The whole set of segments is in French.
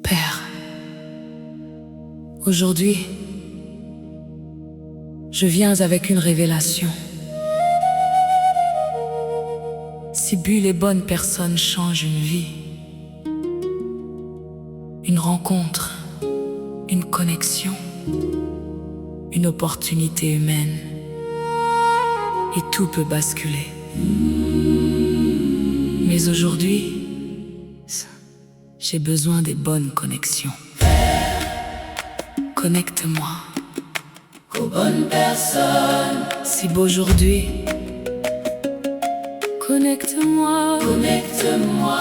Père, aujourd'hui, je viens avec une révélation. Si but les bonnes personnes changent une vie, une rencontre, une connexion, une opportunité humaine, et tout peut basculer. Mais aujourd'hui, j'ai besoin des bonnes connexions. Connecte-moi aux bonnes personnes. Si beau aujourd'hui, connecte-moi, connecte-moi.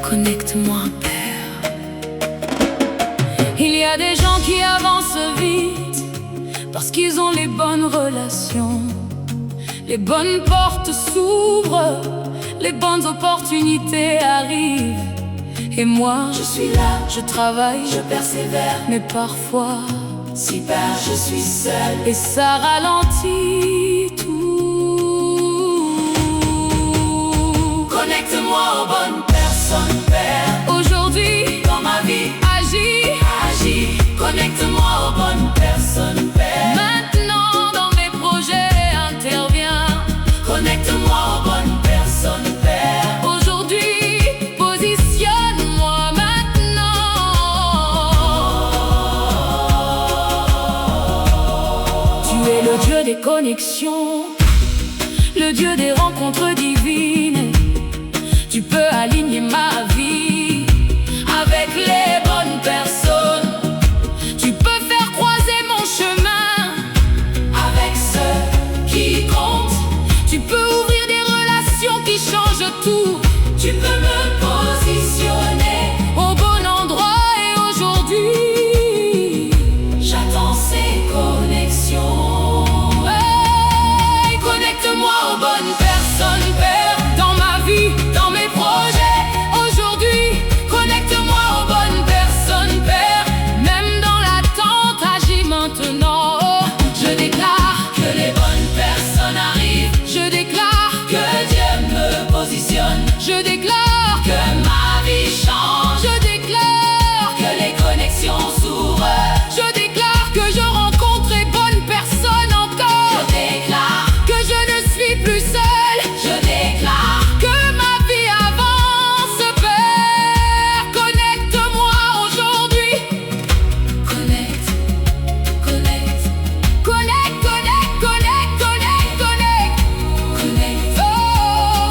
Connecte-moi, Père. Il y a des gens qui avancent vite parce qu'ils ont les bonnes relations. Les bonnes portes s'ouvrent, les bonnes opportunités arrivent. Et moi, je suis là, je travaille, je persévère. Mais parfois, si bas, je suis seule. Et ça ralentit tout. Connecte-moi aux bonnes personnes, Père. Aujourd'hui, dans ma vie, agis, agis. Connecte-moi aux bonnes personnes, Père. Maintenant, dans mes projets, interviens. Connecte-moi aux bonnes personnes, Père. Aujourd'hui, positionne-moi maintenant. Tu es le Dieu des connexions, le Dieu des rencontres divines. Tu peux aligner ma vie avec les bonnes personnes. Tu peux faire croiser mon chemin avec ceux qui comptent. Tu peux ouvrir des relations qui changent tout. Tu peux me positionner au bon endroit. Et aujourd'hui, j'attends ces connexions. Hey, connecte-moi aux bonnes personnes, Père. Dans ma vie, dans mes projets. Aujourd'hui, connecte-moi aux bonnes personnes, Père. Même dans l'attente, agis maintenant. Je déclare que les bonnes personnes arrivent. Je déclare que Dieu me positionne. Je déclare que ma vie change. Je déclare que les connexions s'ouvrent. Je déclare que je rencontre les bonnes personnes encore. Je déclare que je ne suis plus seule. Je déclare que ma vie avance, Père. Connecte-moi aujourd'hui. Connecte, connecte, connecte, connecte, connecte, connecte, connecte. Connecte, oh,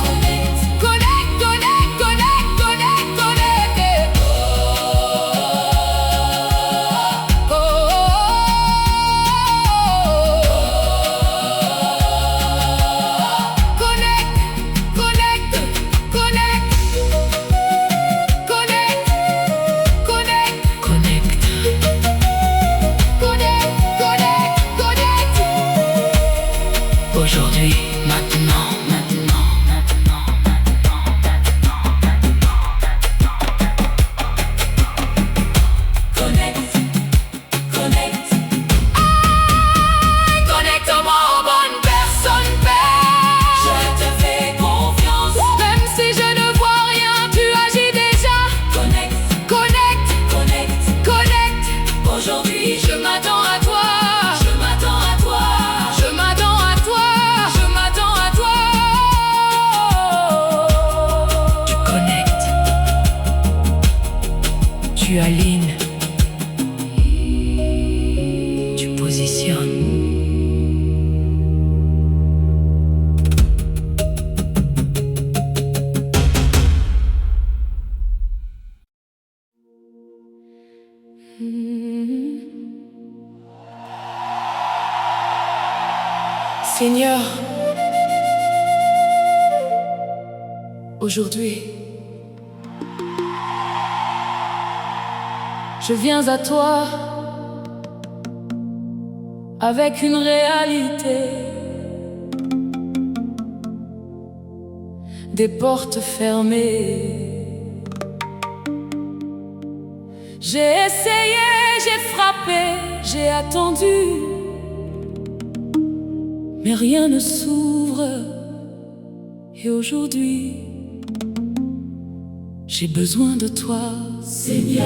connecte, connecte, connecte, connecte, connecte, connecte. Oh, oh, oh. Connecte, connecte, connecte, connecte, connecte, connecte, connecte, connecte. Aujourd'hui, maintenant, maintenant, maintenant, connecte, connecte. Connecte-moi aux bonnes personnes, Père. Je te fais confiance. Même si je ne vois rien, tu agis déjà. Connecte, connecte, connecte, connecte. Aujourd'hui, je m'attends à toi. Je m'attends à toi. Je m'attends à toi. Je m'attends à toi. Tu connectes. Tu alignes. Tu positionnes. Seigneur, aujourd'hui, je viens à toi avec une réalité, des portes fermées. J'ai essayé, j'ai frappé, j'ai attendu, mais rien ne s'ouvre. Et aujourd'hui, j'ai besoin de toi, Seigneur.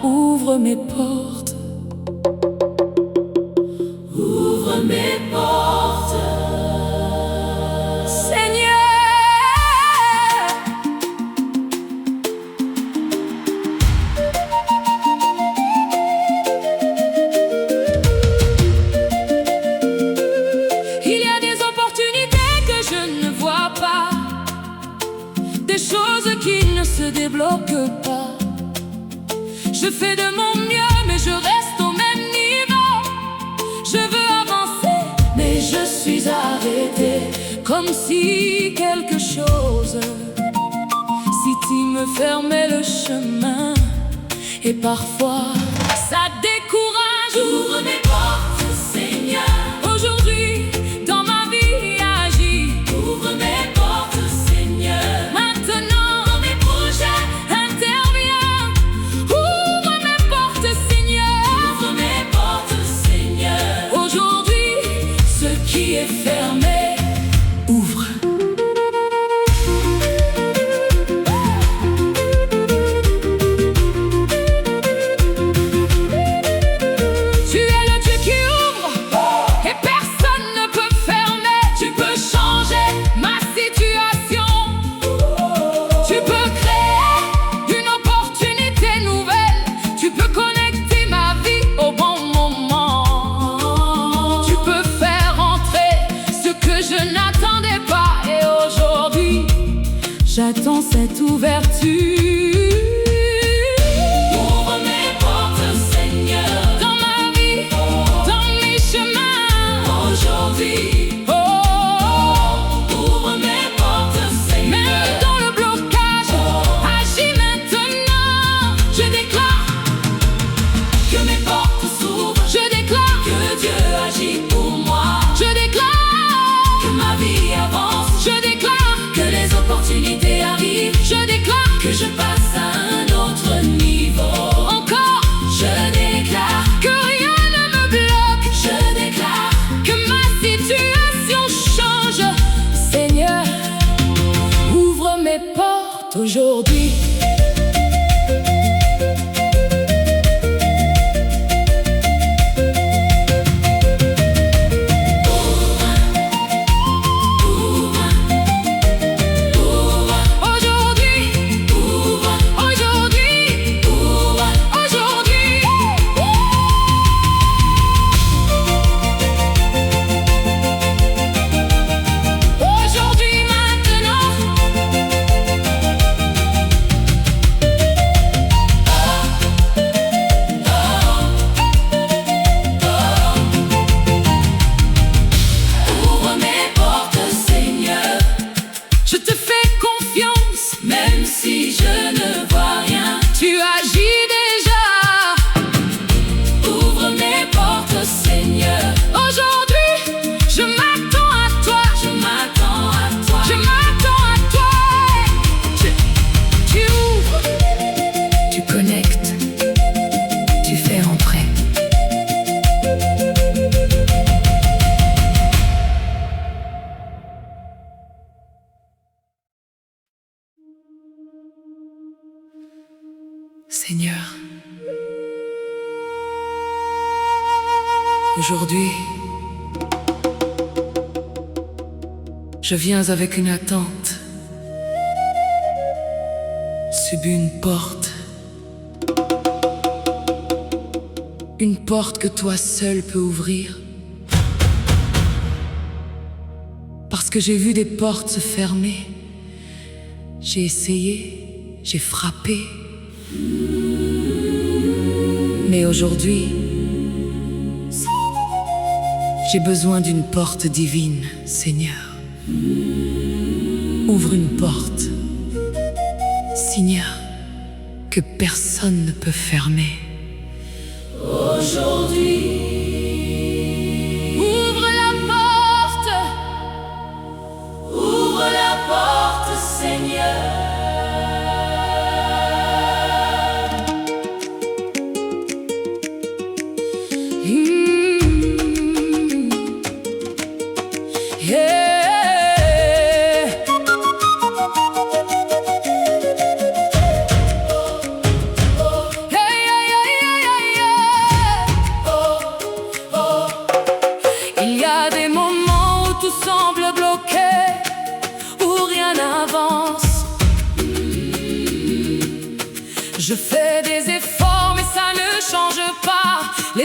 Ouvre mes portes, ouvre mes portes, Seigneur. Il y a des opportunités que je ne vois pas, des choses qui ne se débloquent pas. Je fais de mon mieux, mais je reste au même niveau. Je veux avancer, mais je suis arrêtée, comme si quelque chose, si tu me fermais le chemin. Et parfois, ça décourage. Ouvre mes portes, Seigneur. Aujourd'hui, dans ma vie, agis. Ouvre mes portes, Seigneur. Maintenant, dans mes projets, interviens. Ouvre mes portes, Seigneur. Ouvre mes portes, Seigneur. Aujourd'hui, ce qui est fermé, ouvre. Tu es le Dieu qui ouvre et personne ne peut fermer. Tu peux changer ma situation. Tu peux créer une opportunité nouvelle. Tu peux connecter ma vie au bon moment. Tu peux faire entrer ce que je n'attendais pas. Et aujourd'hui, j'attends cette ouverture. Ouvre mes portes, Seigneur, dans ma vie, dans mes chemins. Aujourd'hui, ouvre mes portes, Seigneur. Même dans le blocage, agis maintenant. Je déclare que mes portes s'ouvrent. Je déclare que Dieu agit pour moi. Je déclare que ma vie avance. Je déclare que les opportunités arrivent. Je déclare que je passe à un autre niveau. Encore, je déclare que rien ne me bloque. Je déclare que ma situation change. Seigneur, ouvre mes portes aujourd'hui. Je te fais confiance, même si je ne vois rien. Tu agis déjà. Ouvre mes portes, Seigneur. Aujourd'hui, je m'attends à toi. Je m'attends à toi. Je m'attends à toi. Tu ouvres, tu connectes, tu fais entrer. Seigneur, aujourd'hui, je viens avec une attente. Sub une porte. Une porte que toi seul peux ouvrir. Parce que j'ai vu des portes se fermer. J'ai essayé, j'ai frappé. Mais aujourd'hui, j'ai besoin d'une porte divine, Seigneur. Ouvre une porte, Seigneur, que personne ne peut fermer. Aujourd'hui, ouvre la porte, Seigneur.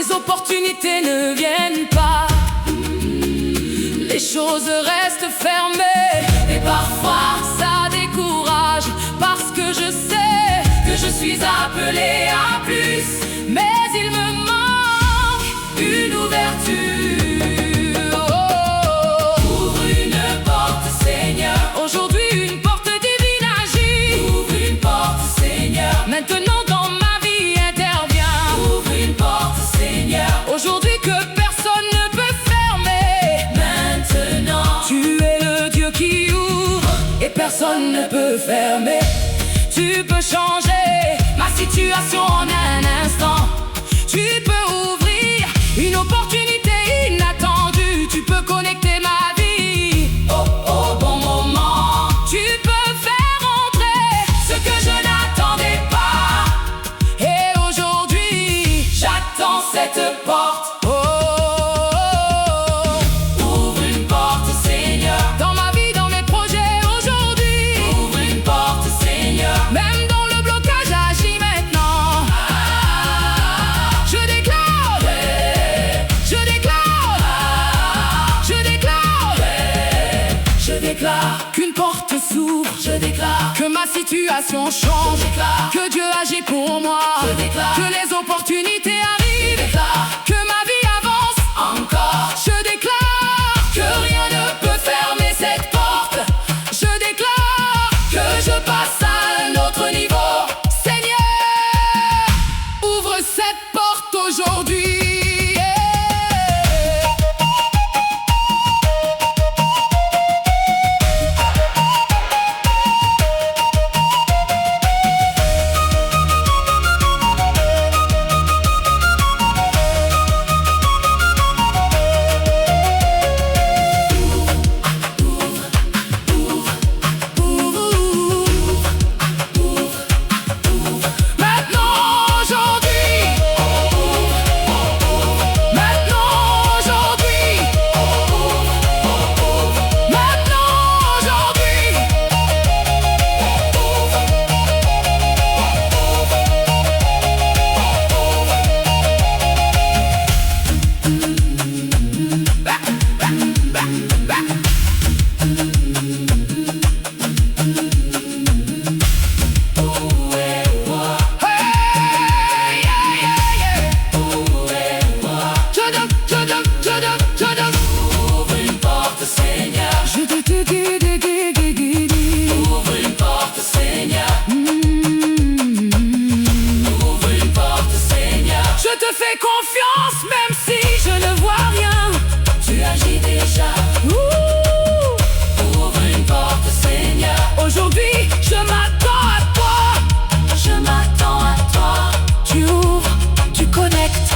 les opportunités ne viennent pas, les choses restent fermées. Et parfois ça décourage, parce que je sais que je suis appelé à plus. Mais il me manque une ouverture. Ouvre une porte, Seigneur. Aujourd'hui une porte divine agit. Ouvre une porte, Seigneur. Maintenant dans ma vie intervient. Ouvre une porte, Seigneur. Aujourd'hui que personne ne peut fermer. Maintenant tu es le Dieu qui ouvre et personne ne peut fermer. Tu peux changer ma situation en un instant. Tu peux ouvrir une opportunité inattendue. Tu peux connecter ma vie au bon moment. Tu peux faire entrer ce que je n'attendais pas. Et aujourd'hui, j'attends cette porte. Ouvre une porte, Seigneur. Dans ma vie, dans mes projets aujourd'hui. Ouvre une porte, Seigneur. Même dans le blocage, agis maintenant. Je déclare, je déclare qu'une porte s'ouvre. Je déclare que ma situation change. Je déclare que Dieu agit pour moi. Je déclare que les opportunités arrivent. Je déclare que ma vie avance encore. Je déclare que rien ne peut fermer cette porte. Je déclare que je passe à un autre niveau. Seigneur, ouvre cette porte aujourd'hui. Ouvre une porte, Seigneur. Ouvre une porte, Seigneur. Ouvre une porte, Seigneur. Je te fais confiance même si je ne vois rien. Tu agis déjà. Ouvre une porte, Seigneur. Aujourd'hui je m'attends à toi. Je m'attends à toi. Tu ouvres, tu connectes,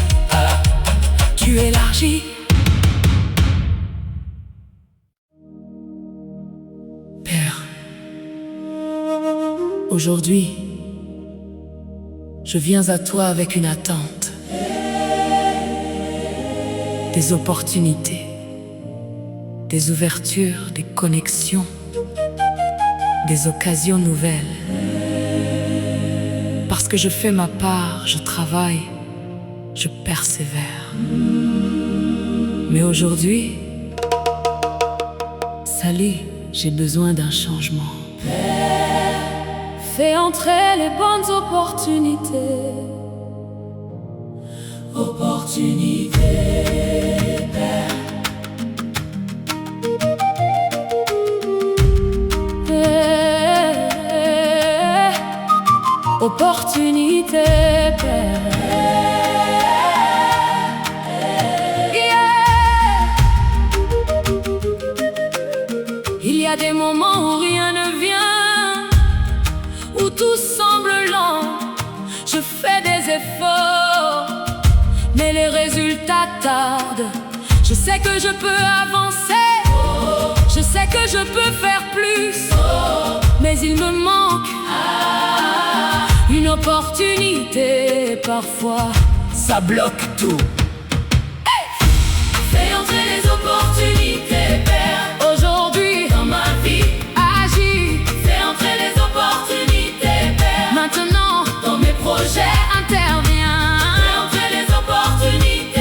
tu élargis. Père, aujourd'hui, je viens à toi avec une attente, des opportunités, des ouvertures, des connexions, des occasions nouvelles. Parce que je fais ma part, je travaille, je persévère. Mais aujourd'hui, salut, j'ai besoin d'un changement. Fais entrer les bonnes opportunités. Opportunités, Père. Opportunités, Père. Il y a des moments où rien ne vient, où tout semble lent. Je fais des efforts, mais les résultats tardent. Je sais que je peux avancer, je sais que je peux faire plus, mais il me manque une opportunité. Parfois, ça bloque tout. Fais entrer les opportunités, Père. Aujourd'hui, dans ma vie, agis. Fais entrer les opportunités, Père. Maintenant, dans mes projets, interviens. Fais entrer les opportunités.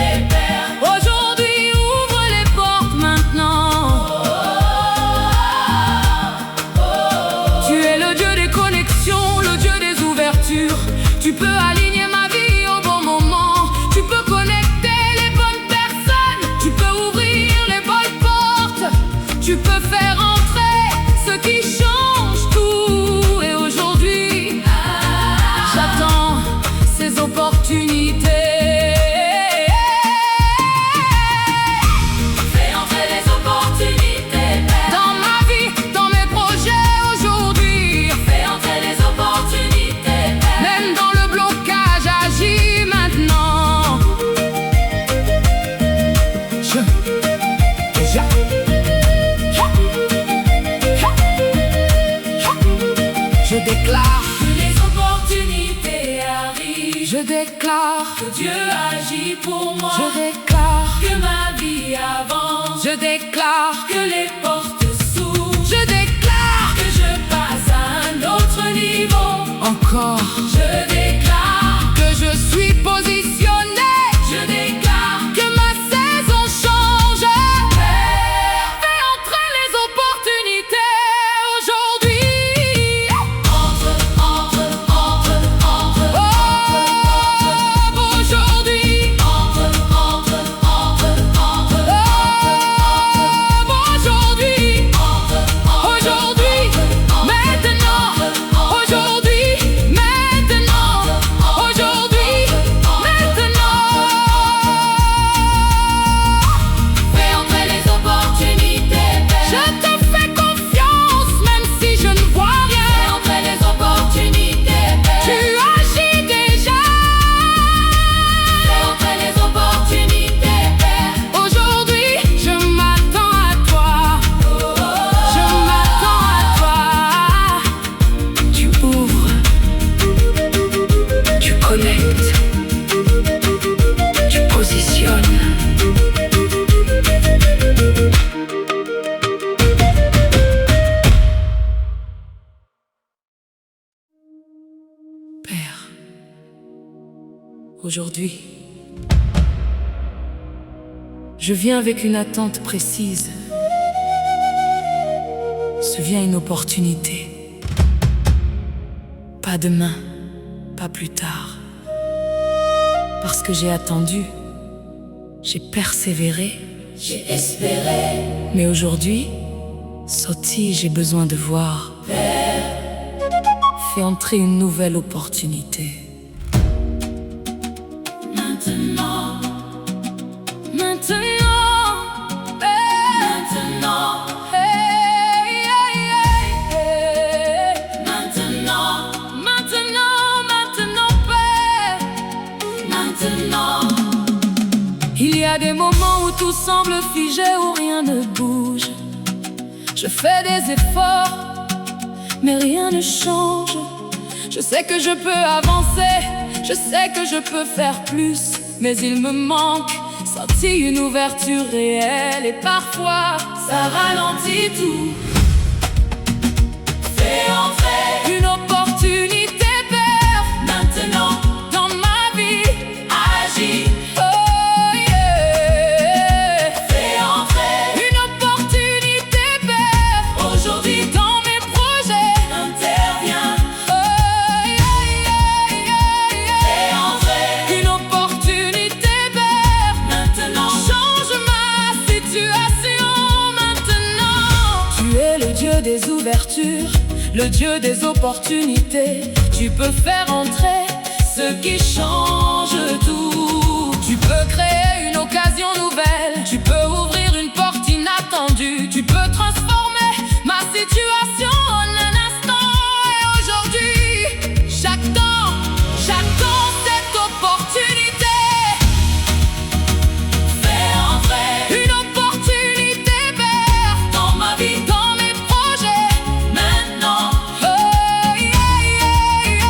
déclare que les opportunités arrivent. Je déclare que Dieu agit pour moi. Je déclare que ma vie avance. Je déclare que les portes s'ouvrent. Je déclare que je passe à un autre niveau. Encore. Je déclare que je suis positionné. Je déclare que ma saison change. Fais entrer les opportunités aujourd'hui. Entre. Oh, aujourd'hui. Entre. Aujourd'hui. Aujourd'hui. Maintenant. Aujourd'hui. Maintenant. Aujourd'hui. Maintenant. Fais entrer les opportunités, Père. Je te fais confiance, même si je ne vois rien. Fais entrer les opportunités, Père. Tu agis déjà. Fais entrer les opportunités, Père. Aujourd'hui, je m'attends à toi. Je m'attends à toi. Tu ouvres, tu connectes, tu positionnes. Père, aujourd'hui, je viens avec une attente précise. Se vient une opportunité. Pas demain, pas plus tard. Parce que j'ai attendu, j'ai persévéré, j'ai espéré. Mais aujourd'hui, Soti, j'ai besoin de voir. Fais entrer une nouvelle opportunité. Maintenant. Maintenant. Maintenant. Maintenant. Maintenant, Père. Maintenant. Il y a des moments où tout semble figé, où rien ne bouge. Je fais des efforts, mais rien ne change. Je sais que je peux avancer, je sais que je peux faire plus, mais il me manque, sentir une ouverture réelle. Et parfois, ça ralentit tout. Fais entrer une opportunité, Père. Maintenant, dans ma vie, agis. Oh yeah. Fais entrer une opportunité, Père. Aujourd'hui, dans mes projets, interviens. Oh yeah. Fais entrer une opportunité, Père. Maintenant, change ma situation. Maintenant, tu es le Dieu des ouvertures, le Dieu des opportunités. Tu peux faire entrer ce qui change tout. Tu peux créer une occasion nouvelle. Tu peux ouvrir une porte inattendue. Tu peux transformer ma situation en un instant. Et aujourd'hui, j'attends cette opportunité. Fais entrer une opportunité, Père, dans ma vie, dans mes projets. Maintenant, oh yeah.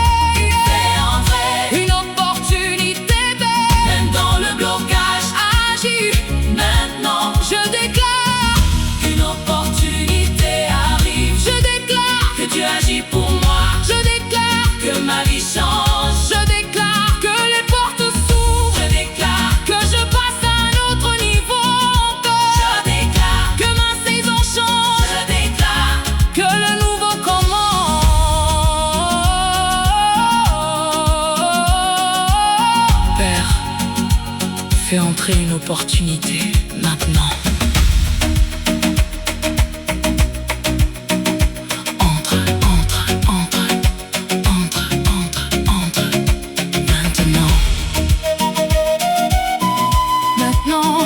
Fais entrer une opportunité, Père, même dans le blocage. Agis maintenant. Je déclare qu'une opportunité arrive. Je déclare que Dieu agit pour moi. Je déclare que ma vie change. Je déclare que les portes s'ouvrent. Je déclare que je passe à un autre niveau encore. Je déclare que ma saison change. Je déclare que le nouveau commence. Père, fais entrer une opportunité maintenant. Entre. Maintenant. Maintenant.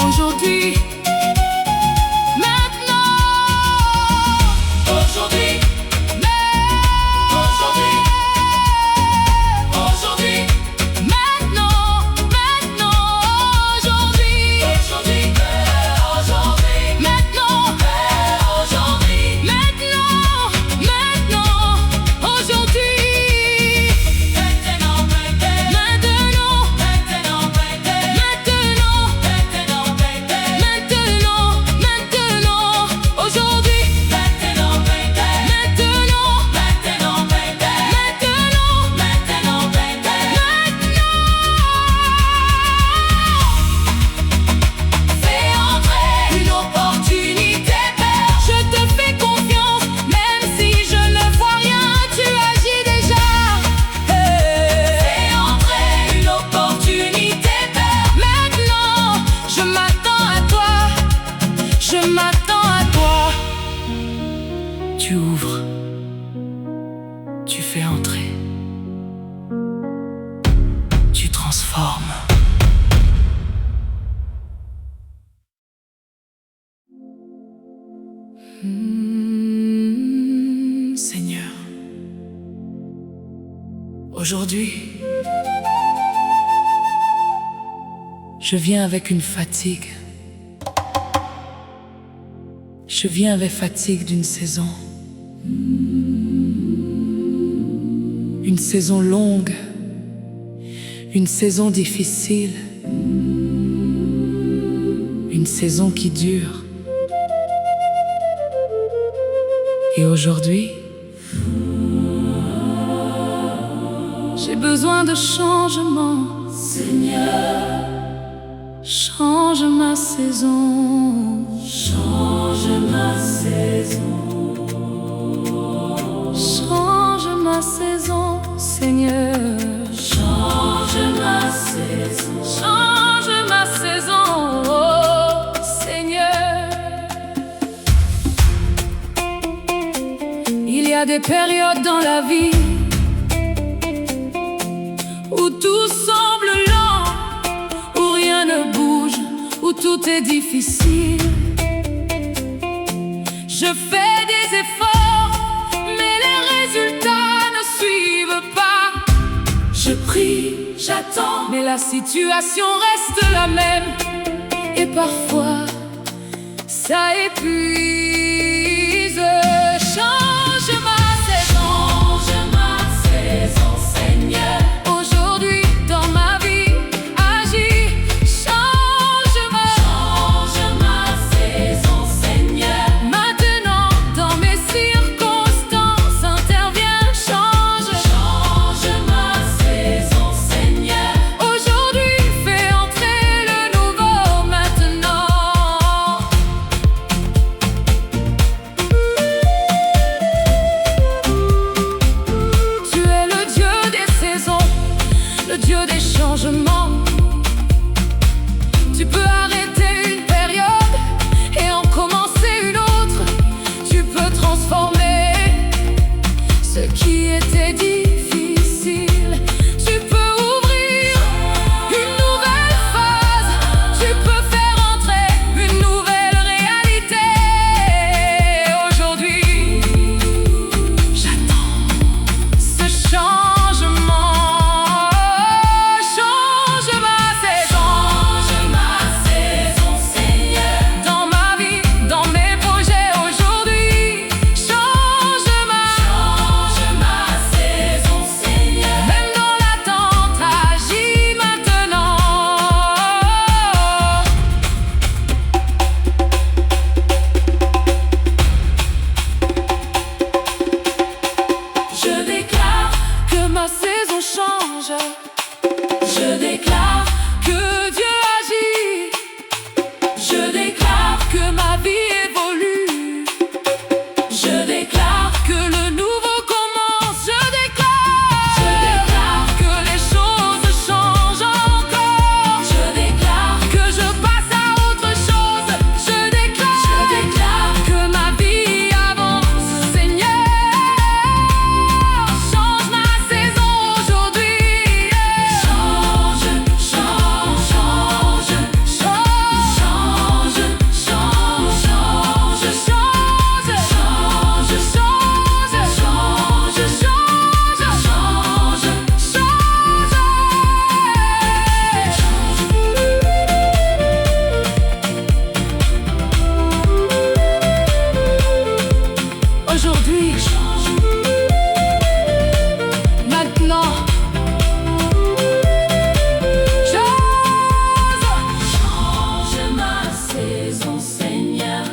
Aujourd'hui. Maintenant. Aujourd'hui. Aujourd'hui. Maintenant. Aujourd'hui. transforme. Seigneur, aujourd'hui, je viens avec une fatigue. Je viens avec fatigue d'une saison. Une saison longue. Une saison difficile. Une saison qui dure. Et aujourd'hui, j'ai besoin de changement. Seigneur, change ma saison. Change ma saison. Change ma saison, Seigneur. Change ma saison. Change ma saison, oh Seigneur. Il y a des périodes dans la vie où tout semble lent, où rien ne bouge, où tout est difficile. Je fais des efforts, mais les résultats ne suivent pas. Je prie, j'attends, mais la situation reste la même. Et parfois, ça épuise. Change ma saison, Seigneur. Aujourd'hui, dans ma vie, agis. Change ma saison, Seigneur. Maintenant, dans mes circonstances, interviens. Change ma saison, Seigneur. Aujourd'hui, fais entrer le nouveau maintenant. Tu es le Dieu des saisons, le Dieu des changements. Tu peux arrêter une période et en commencer une autre. Tu peux transformer ce qui était difficile. Tu peux ouvrir une nouvelle phase. Tu peux faire entrer une nouvelle réalité. Aujourd'hui, j'attends ce changement. Change ma saison, Seigneur. Dans ma vie, dans mes projets aujourd'hui. Change ma saison, Seigneur. Même dans l'attente, agis maintenant. Je déclare que ma saison change. Je déclare que Dieu agit. Je déclare que ma vie évolue. Je déclare que le nouveau commence. Je déclare que les choses changent encore. Je déclare que je passe à autre chose. Je déclare que ma vie avance, Seigneur. Change ma saison aujourd'hui. Change aujourd'hui, maintenant. Change ma saison, Seigneur.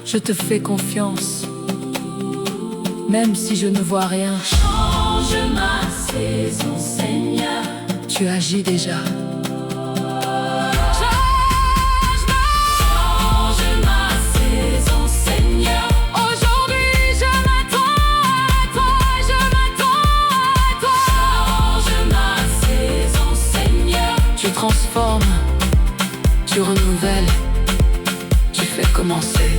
Je te fais confiance, même si je ne vois rien. Change ma saison, Seigneur. Tu agis déjà. Change ma saison, Seigneur. Aujourd'hui, je m'attends à toi, je m'attends à toi. Change ma saison, Seigneur. Tu transformes, tu renouvelles, tu fais commencer.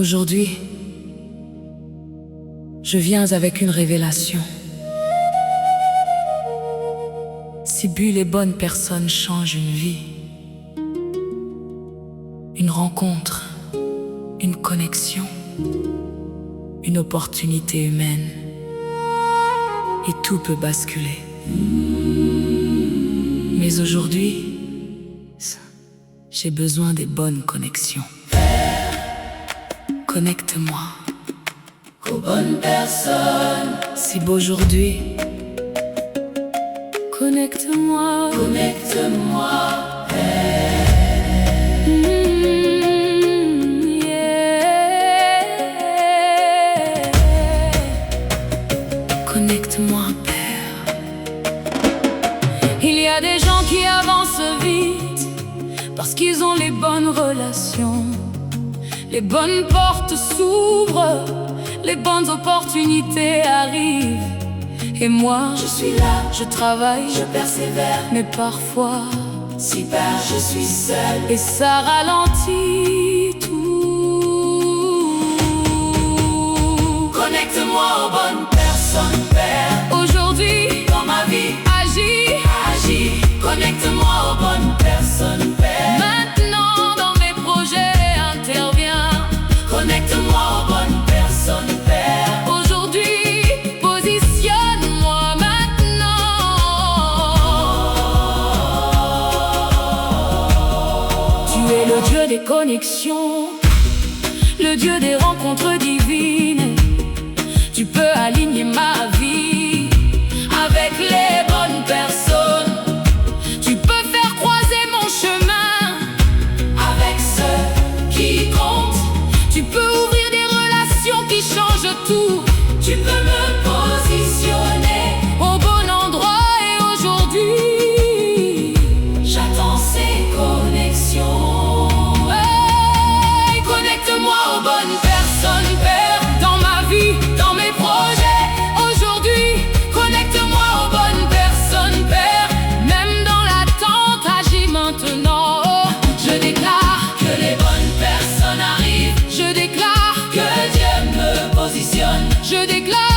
Aujourd'hui, je viens avec une révélation. Si but les bonnes personnes changent une vie, une rencontre, une connexion, une opportunité humaine, et tout peut basculer. Mais aujourd'hui, j'ai besoin des bonnes connexions. Connecte-moi aux bonnes personnes. Si beau aujourd'hui, connecte-moi, connecte-moi. Connecte-moi, Père. Il y a des gens qui avancent vite parce qu'ils ont les bonnes relations. Les bonnes portes s'ouvrent, les bonnes opportunités arrivent. Et moi, je suis là, je travaille, je persévère. Mais parfois, si bas, je suis seul. Et ça ralentit tout. Connecte-moi aux bonnes personnes, Père. Aujourd'hui, dans ma vie, agis, agis. Connecte-moi aux bonnes personnes, Père. Maintenant, dans mes projets, interviens. Connecte-moi aux bonnes personnes, Père. Aujourd'hui, positionne-moi maintenant. Tu es le Dieu des connexions, le Dieu des rencontres divines. Tu peux aligner ma vie avec les bonnes personnes. Tu peux faire croiser mon chemin avec ceux qui comptent. Tu peux ouvrir des relations qui changent tout. Tu peux me positionner au bon endroit. Et aujourd'hui, j'attends ces connexions. Hey, connecte-moi aux bonnes personnes, Père. Dans ma vie, dans mes projets. Aujourd'hui, connecte-moi aux bonnes personnes, Père. Même dans l'attente, agis maintenant. Je déclare que les bonnes personnes arrivent. Je déclare que Dieu me positionne. Je déclare